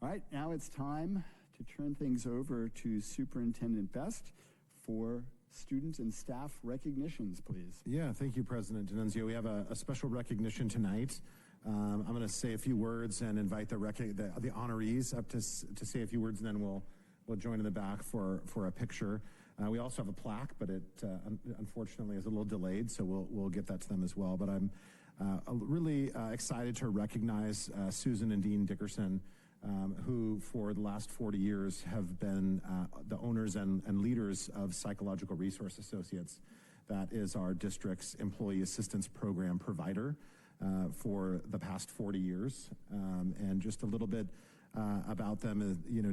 All right, now it's time to turn things over to Superintendent Best for student and staff recognitions, please. Yeah, thank you, President D'Annunzio. We have a special recognition tonight. I'm going to say a few words and invite the honorees up to say a few words, and then we'll join in the back for a picture. We also have a plaque, but it unfortunately is a little delayed, so we'll get that to them as well. But I'm really excited to recognize Susan and Dean Dickerson, who for the last 40 years have been the owners and leaders of Psychological Resource Associates. That is our district's employee assistance program provider for the past 40 years. And just a little bit about them,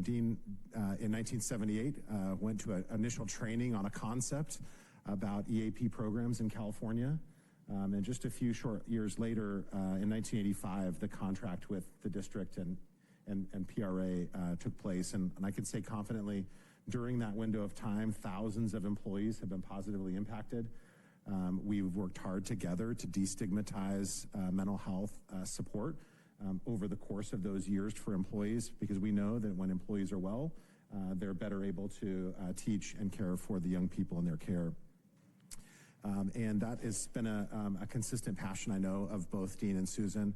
Dean in 1978 went to an initial training on a concept about EAP programs in California. And just a few short years later, in 1985, the contract with the district and PRA took place. And I can say confidently, during that window of time, thousands of employees have been positively impacted. We've worked hard together to destigmatize mental health support over the course of those years for employees, because we know that when employees are well, they're better able to teach and care for the young people in their care. And that has been a consistent passion, I know, of both Dean and Susan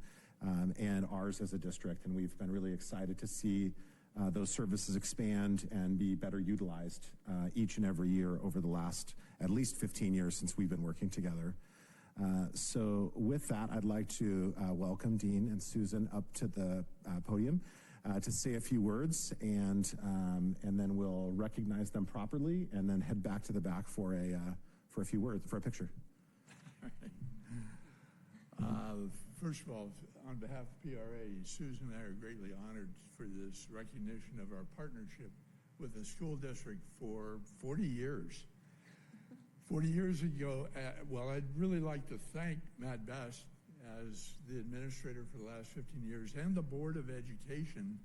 and ours as a district. And we've been really excited to see those services expand and be better utilized each and every year over the last at least 15 years since we've been working together. So with that, I'd like to welcome Dean and Susan up to the podium to say a few words, and then we'll recognize them properly and then head back to the back for a few words, for a picture. First of all, on behalf of PRA, Susan and I are greatly honored for this recognition of our partnership with the school district for 40 years. 40 years ago, I'd really like to thank Matt Best as the administrator for the last 15 years, and the Board of Education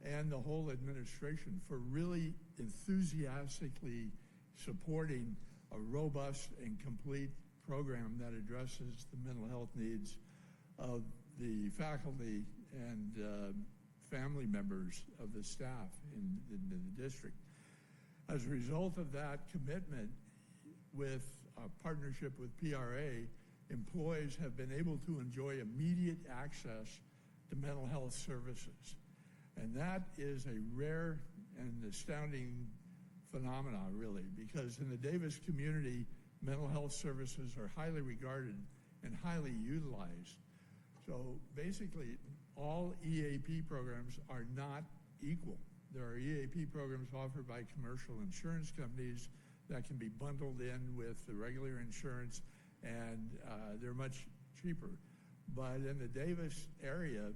and the whole administration for really enthusiastically supporting a robust and complete program that addresses the mental health needs of the faculty and family members of the staff in the district. As a result of that commitment, with a partnership with PRA, employees have been able to enjoy immediate access to mental health services. And that is a rare and astounding phenomenon, really, because in the Davis community, mental health services are highly regarded and highly utilized. So basically, all EAP programs are not equal. There are EAP programs offered by commercial insurance companies that can be bundled in with the regular insurance, and they're much cheaper. But in the Davis area,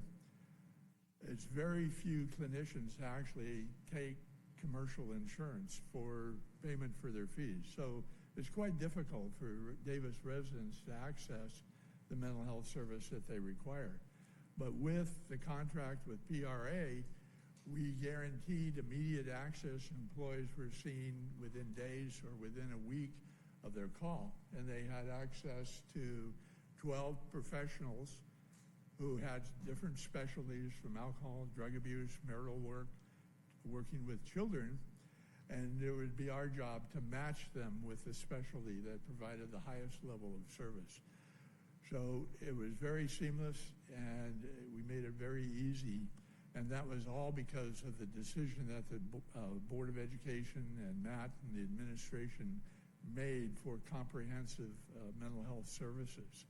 it's very few clinicians actually take commercial insurance for payment for their fees. So it's quite difficult for Davis residents to access the mental health service that they require. But with the contract with PRA, we guaranteed immediate access. Employees were seen within days or within a week of their call, and they had access to 12 professionals who had different specialties, from alcohol, drug abuse, marital work, working with children, and it would be our job to match them with the specialty that provided the highest level of service. So it was very seamless, and we made it very easy. And that was all because of the decision that the Board of Education and Matt and the administration made for comprehensive mental health services.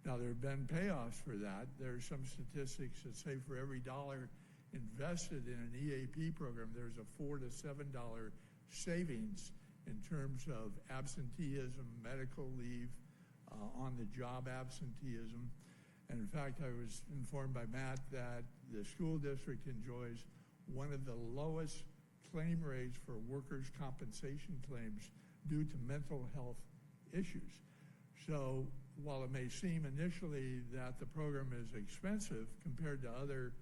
Now, there have been payoffs for that. There are some statistics that say for every dollar invested in an EAP program, there's a $4 to $7 savings in terms of absenteeism, medical leave, on-the-job absenteeism. And in fact, I was informed by Matt that the school district enjoys one of the lowest claim rates for workers' compensation claims due to mental health issues. So while it may seem initially that the program is expensive compared to other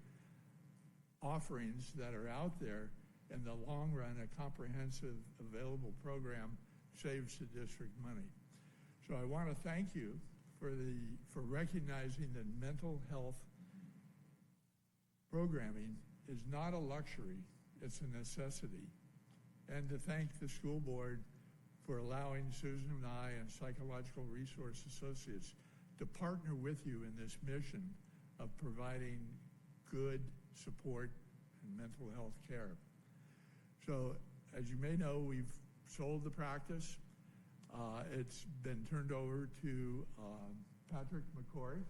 offerings that are out there, in the long run, a comprehensive available program saves the district money. So I want to thank you for recognizing that mental health programming is not a luxury, it's a necessity. And to thank the school board for allowing Susan and I and Psychological Resource Associates to partner with you in this mission of providing good support and mental health care. So, as you may know, we've sold the practice. It's been turned over to Patrick McCorry.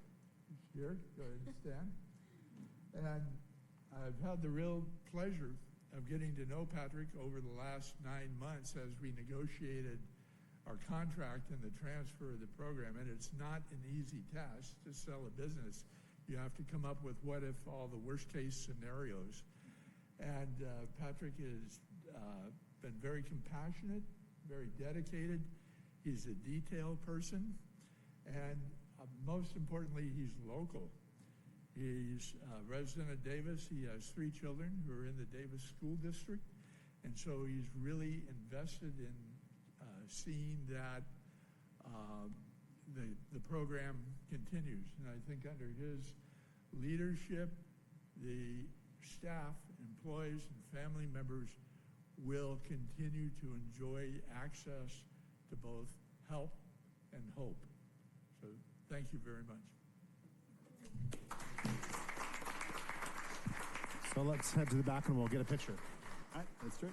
He's here. Go ahead and stand. And I've had the real pleasure of getting to know Patrick over the last 9 months as we negotiated our contract and the transfer of the program. And it's not an easy task to sell a business. You have to come up with what if all the worst case scenarios. And Patrick has been very compassionate, very dedicated. He's a detail person. And most importantly, he's local. He's a resident of Davis. He has 3 children who are in the Davis School District. And so he's really invested in seeing that the program continues. And I think under his leadership, the staff, employees, and family members will continue to enjoy access to both help and hope. So thank you very much. So let's head to the back and we'll get a picture. All right, let's do it.